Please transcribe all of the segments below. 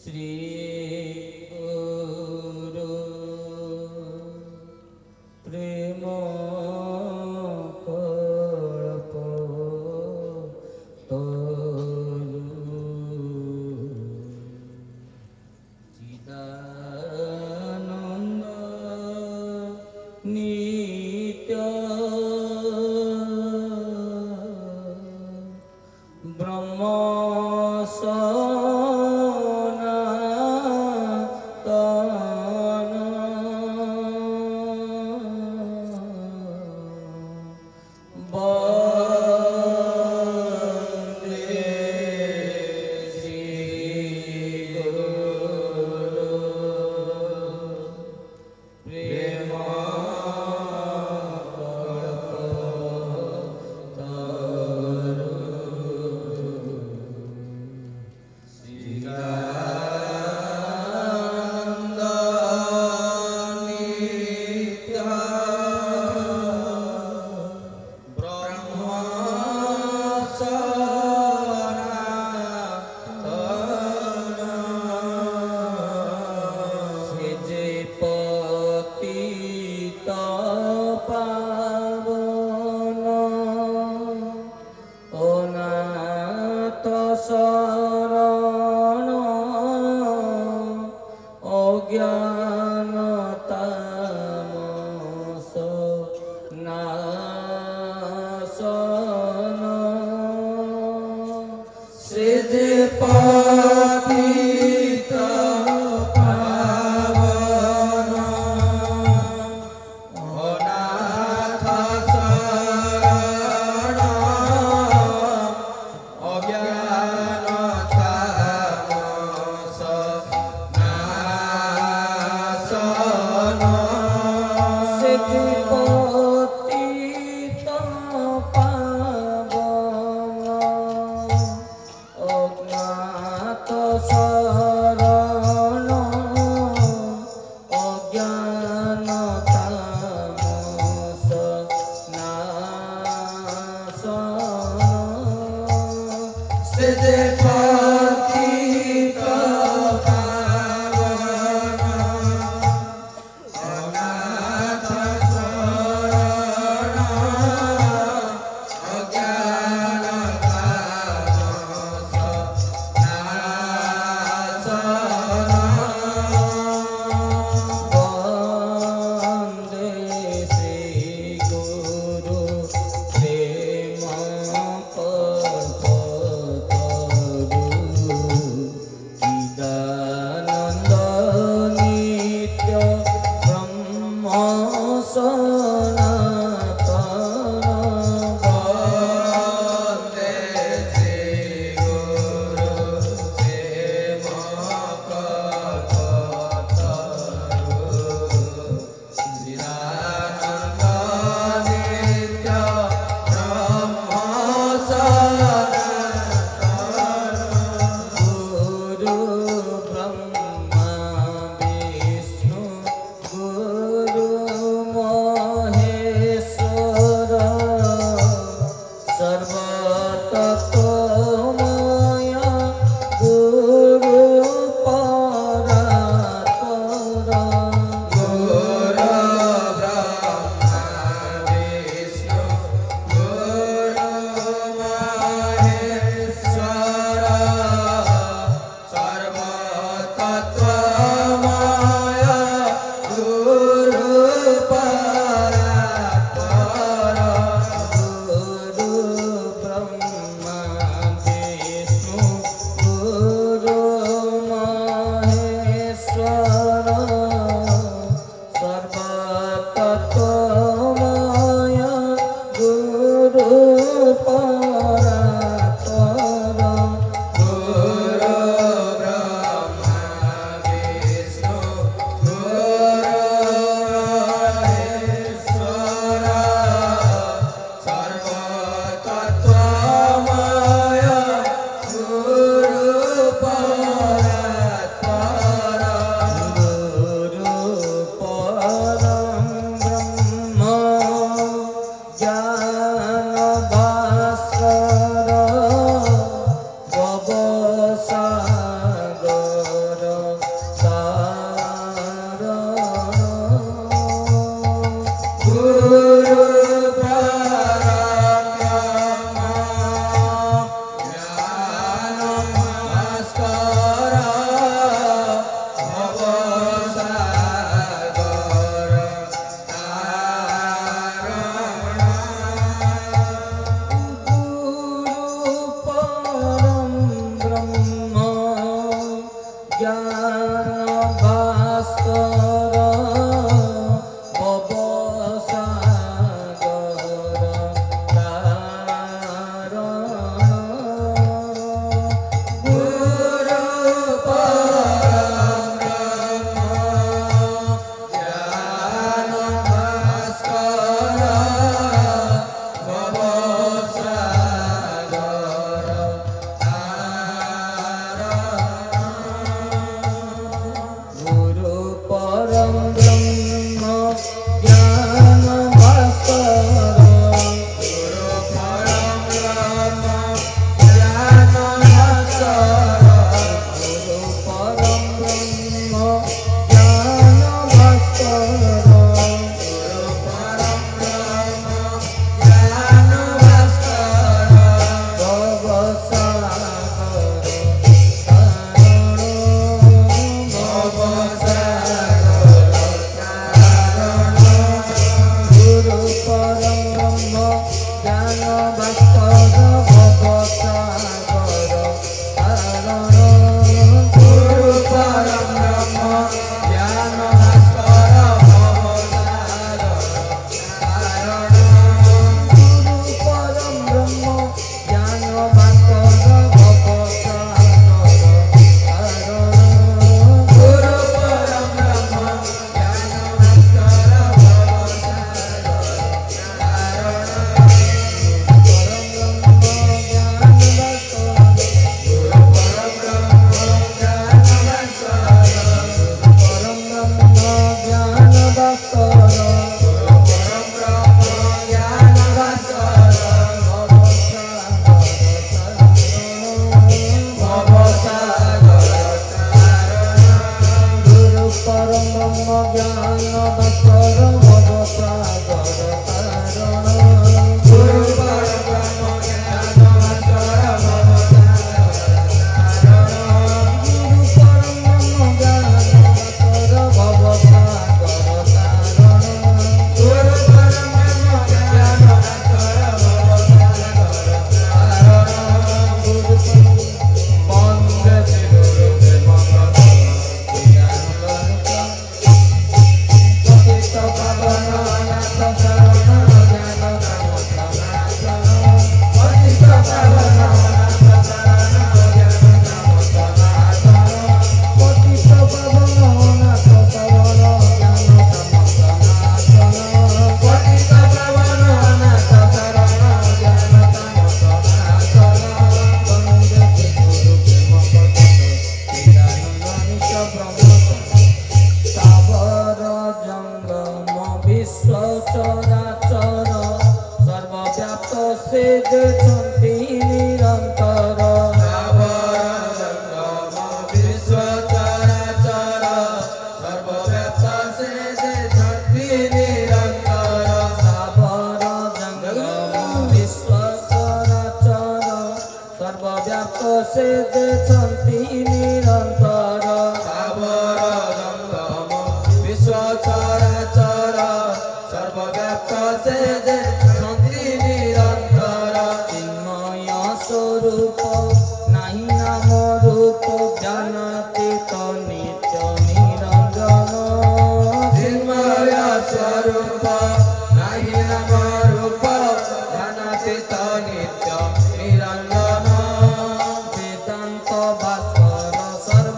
श्री गुरु प्रेम कल्प चिदानंद नित्य ब्रह्म शरण अज्ञानतामस नाशन सिद्ध पतित पावन अनाथ शरण अज्ञानतामस नाशन सिद्ध पतित पावन अज्ञात शरण अज्ञानतामस नाशन सिद्ध पतित पावन अनाथ शरण अज्ञानतामस नाशन वन्दे श्री गुरु प्रेम कल्पतरु चिदानंद नित्य ब्रह्म सनातन वन्दे श्री गुरु प्रेम कल्पतरु चिदानंद नित्य ब्रह्म सनातन गुरु ब्रह्मा विष्णु गुरु महेश्वर सर्वतत्त्वमय गुरु परात्पर गुरु ब्रह्मा विष्णु गुरु महेश्वर सर्वतत्त्वमय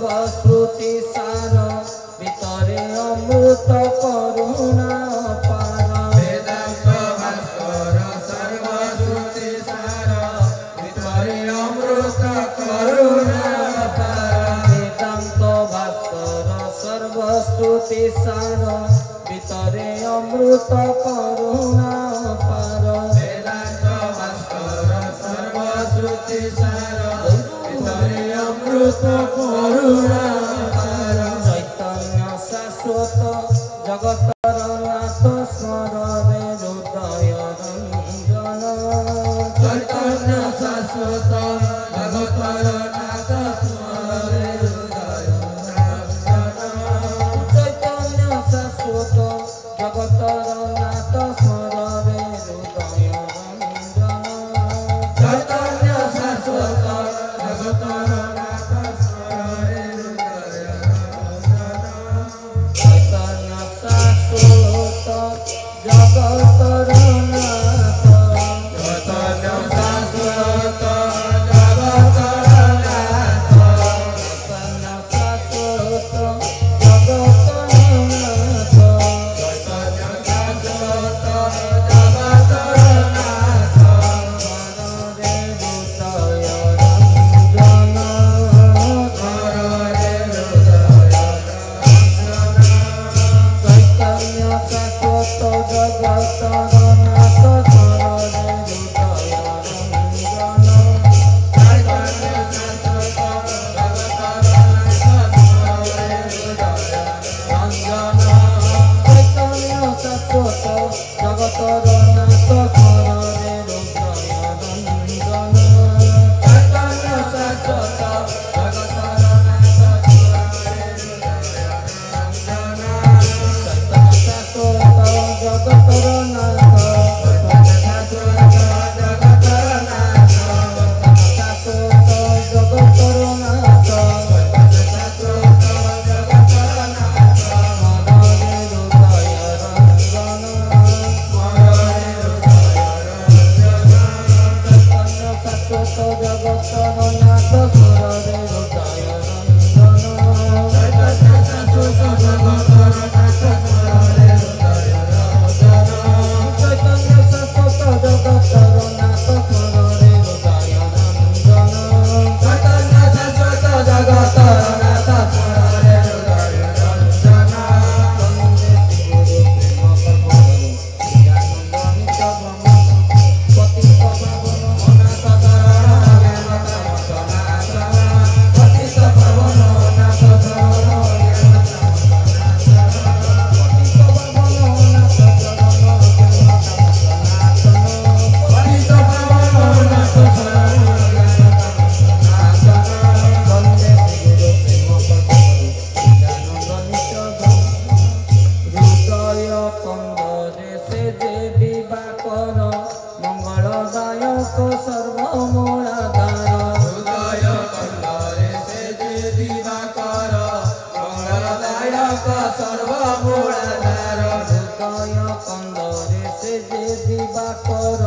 সর্বশ্রুতি সার ভিতরে অমৃত করুণা পার বেদান্ত ভাস্কর সর্বশ্রুতি সার ভিতরে অমৃত করুণা পার বেদান্ত ভাস্কর সর্বশ্রুতি সার ভিতরে অমৃত করুণা পার বেদান্ত ভাস্কর সর্বশ্রুতি সার ভিতরে অমৃত করুণা পার চৈতন্য শাশ্বত জগতর নাথ স্মরণে হৃদয় রঞ্জন চৈতন্য শাশ্বত জগতর নাথ স্মরণে হৃদয় রঞ্জন চৈতন্য শাশ্বত জগতর নাথ স্মরণে হৃদয় রঞ্জন চৈতন্য শাশ্বত জগতর নাথ স্মরণে হৃদয় রঞ্জন চৈতন্য শাশ্বত জগতর নাথ চৈতন্য শাশ্বত জগতর নাথ চৈতন্য শাশ্বত জগতর নাথ চৈতন্য শাশ্বত জগতর নাথ স্মরণে হৃদয় রঞ্জন স্মরণে হৃদয় রঞ্জন চৈতন্য শাশ্বত জগতর নাথ স্মরণে হৃদয় রঞ্জন চৈতন্য শাশ্বত জগতর নাথ স্মরণে হৃদয় রঞ্জন চৈতন্য শাশ্বত জগতর নাথ স্মরণে হৃদয় রঞ্জন চৈতন্য শাশ্বত জগতর নাথ স্মরণে হৃদয় রঞ্জন চৈতন্য শাশ্বত জগতর নাথ শাশ্বত জগতর নাথ স্মরণে হৃদয় রঞ্জন চৈতন্য শাশ্বত জগতর নাথ স্মরণে হৃদয় রঞ্জন চৈতন্য শাশ্বত জগতর নাথ স্মরণে হৃদয় রঞ্জন হৃদয় কন্দরে সে যে দিবাকর মঙ্গলদায়ক সর্বমূলাধার হৃদয় কন্দরে সে যে দিবাকর মঙ্গলদায়ক সর্বমূলাধার হৃদয় কন্দরে সে যে দিবাকর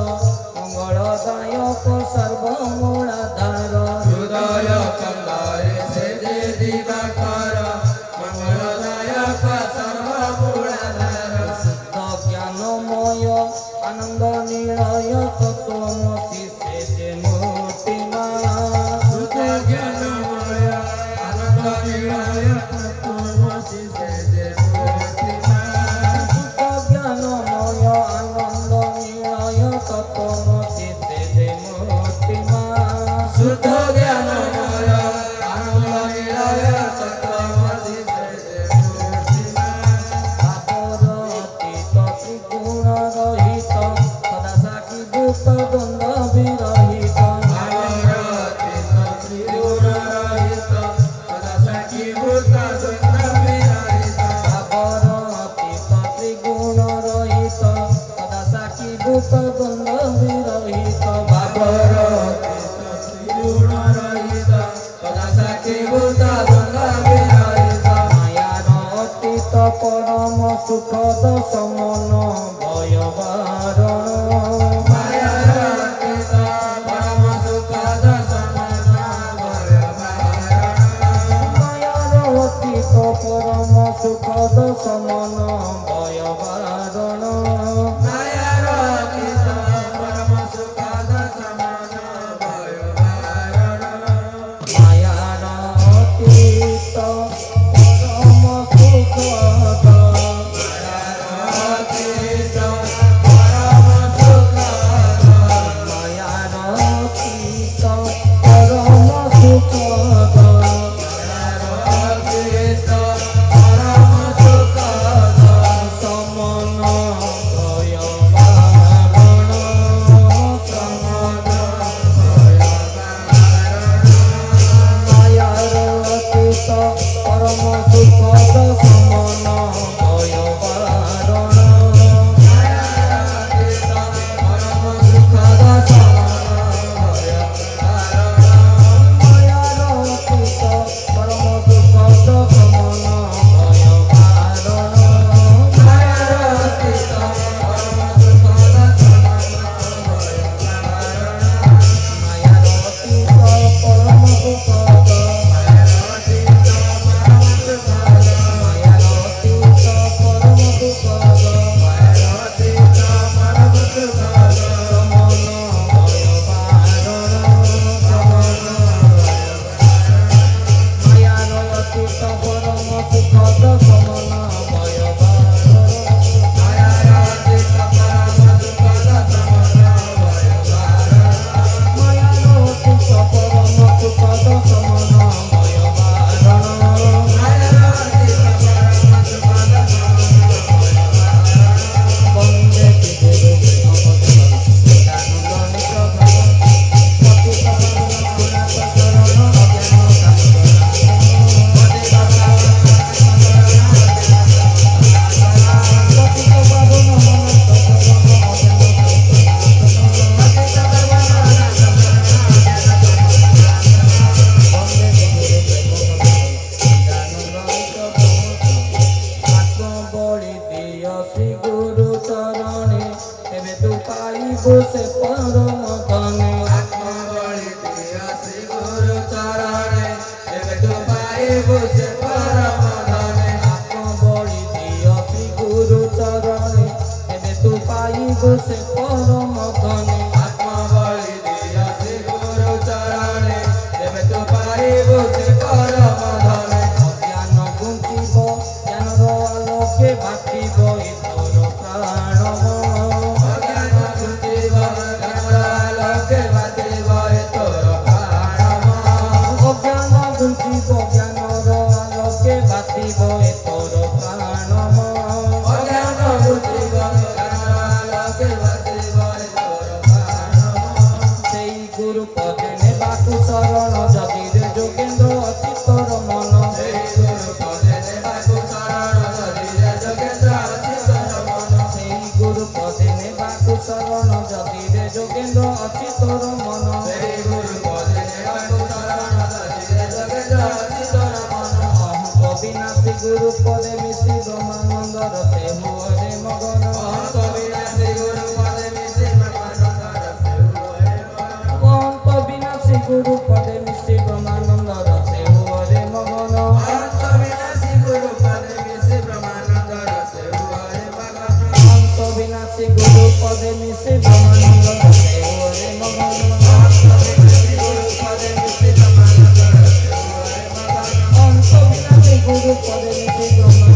মঙ্গলদায়ক সর্বমূলাধার হৃদয় কন্দরে সে যে দিবাকর মঙ্গলদায়ক সর্বমূলাধার শুদ্ধ জ্ঞানময় আনন্দ নিলয় তত্ত্বমসি সে যে মূর্তিমা শুদ্ধ জ্ঞানময় আনন্দ নিলয় তত্ত্বমসি সে যে মূর্তিমা শুদ্ধ জ্ঞানময় আনন্দ নিলয় তত্ত্বমসি সে যে মূর্তিমা শুদ্ধ জ্ঞানময় আনন্দ নিলয় তত্ত্বমসি সে যে মূর্তিমা ভাবর অতীত ত্রিগুণ রহিত সদা সাক্ষী ভূত দ্বন্দ্ব বিরহিত ভাবরতীত ত্রিগুণ রহিত সদা সাক্ষী ভূত দ্বন্দ্ব বিরহিত ভাবর অতীত ত্রিগুণ রহিত সদা সাক্ষী ভূত দ্বন্দ্ব বিরহিত ভাবর ত্রিগুণ রহিত সদা সাক্ষী ভূত দ্বন্দ্ব বিরহিত মায়ার অতীত পরম সুখদ সমন ভয় বারণ মায়াতীত পরম সুখদ সমন ভয় বারণ সমন ভয় বারণ মায়ার অতীত পরম সুখদ সমান ভয় বারণ মায়ার অতীত পরম সুখদ মায়ার অতীত পরম সুখদ মায়ার অতীত পরম সুখদ মায়ার অতীত পরম সুখদ সমন ভয় বারণ সমন ভয় বারণ মায়ার অতীত পরম সুখদ সমন ভয় বারণ পরম সুখদ সমান ভয় বারণ মায়ার অতীত পরম সুখদ সমন ভয় বারণ মায়ার অতীত পরম সুখদ সমান ভয় বারণ মায়ার অতীত পরম সুখদ মায়ার অতীত পরম সুখদ মায়ার অতীত পরম সুখদ মায়ার অতীত পরম সুখদ সমন ভয় বারণ সমন মায়ার অতীত পরম সুখদ সমন ভয় বারণ মায়ার অতীত পরম সুখদ সমান ভয় বারণ মায়ার অতীত পরম সুখদ সমন ভয় বারণ মায়ার অতীত পরম সুখদ সমান ভয় বারণ বন্দে বিদেবে ভগবতী দানন্দ নিত্য পতি সরণ অনাথ শরণ অজ্ঞান পতি পাবন মনস্ত শরণ বন্দে বিদেবে ভগবতী দানন্দ নিত্য আত্মবଳି দিয় শ্রী গুরু চরণে ଏବେ ତୁ ପାଇବୁ ସେ ପରମ ଧନେ ଆତ୍ମବଳି ଦିଅ ଶ୍ରୀ ଗୁରୁ ଚରଣେ ଏବେ ତୁ ପାଇବୁ ସେ ପରମ ଧନେ ଆତ୍ମବଳି ଦିୟ ଶ୍ରୀ ଗୁରୁ ଚରଣେ ଏବେ ତୁ ପାଇବୁ ସେ ପରମ ଧନେ ଆତ୍ମବଳି ଦିଅ ଶ୍ରୀ ଗୁରୁ ଚରଣେ ଏବେ ତୁ ପାଇବୁ ସେ ପରମ ଧନେ ଅଜ୍ଞାନ ଗୁଞ୍ଚିବ ଜ୍ଞାନର ଆଲୋକେ ବାଟିବ ଏ ତୋର ପ୍ରାଣମ ଅଜ୍ଞାନ ଘୁଞ୍ଚିବ ଜ୍ଞାନର ଆଲୋକେ ବାଜିବ ଏ ତୋର ପ୍ରାଣମ ଅଜ୍ଞାନ ଗୁଞ୍ଚିବ ଜ୍ଞାନର ଆଲୋକେ ବାଟିବ ଏ ତୋର ପ୍ରାଣମ ଅଜ୍ଞାନ ଘୁଞ୍ଚିବ ଜ୍ଞାନର ଆଲୋକେ ବାଜିବ ଏ ତୋର ପ୍ରାଣମ ସେଇ ଗୁରୁ ପଦେ ନେବାକୁ ଶରଣ ଯଦିରେ ଯୋଗେନ୍ଦ୍ର ଅଛି ତୋର ମନ ସେଇ ଗୁରୁ ପଦେ ନେବାକୁ ଶରଣ ଯଦିରେ ଯୋଗେନ୍ଦ୍ର ଅଛି ତୋର ମନ ସେଇ ଗୁରୁ ପଦେ ନେବାକୁ ଶରଣ ଯଦିରେ ଯୋଗେନ୍ଦ୍ର ଅଛି ତୋର ମନ ସେଇ ଗୁରୁ ପଦେ ନେବାକୁ ଶରଣ ଯଦିରେ ଯୋଗେନ୍ଦ୍ର ଅଛି ତୋର ମନ ଅହଙ୍କ ବିନାଶୀ ଗୁରୁ ପଦେ ମିଶି ବ୍ରହ୍ମାନନ୍ଦର ସେ ହୁଅରେ ମଗନ ଅହଙ୍କ ବିନାଶୀ ଗୁରୁ ପଦେ ମିଶି ବ୍ରହ୍ମାନନ୍ଦର ସେ ହୁଅରେ ମଗନ ଅହଙ୍କ ବିନାଶୀ ଗୁରୁ ପଦେ ମିଶି ବ୍ରହ୍ମାନନ୍ଦର ସେ ହୁଅରେ ମଗନ ଅହଙ୍କ ବିନାଶୀ ଗୁରୁ ପଦେ ମିଶି ବ୍ରହ୍ମାନନ୍ଦର ସେ ହୁଅରେ ମଗନ ଅହଙ୍କ ବିନାଶୀ ଗୁରୁ ପଦେ ମିଶି ବ୍ରହ୍ମାନନ୍ଦର ସେ ହୁଅରେ ମଗନ ଅହଙ୍କ ବିନାଶୀ ଗୁରୁ ପଦେ ମିଶି ବ୍ରହ୍ମାନନ୍ଦର ସେ ହୁଅରେ ମଗନ ଅହଙ୍କ ବିନାଶୀ ଗୁରୁ ପଦେ ମିଶି ବ୍ରହ୍ମାନନ୍ଦର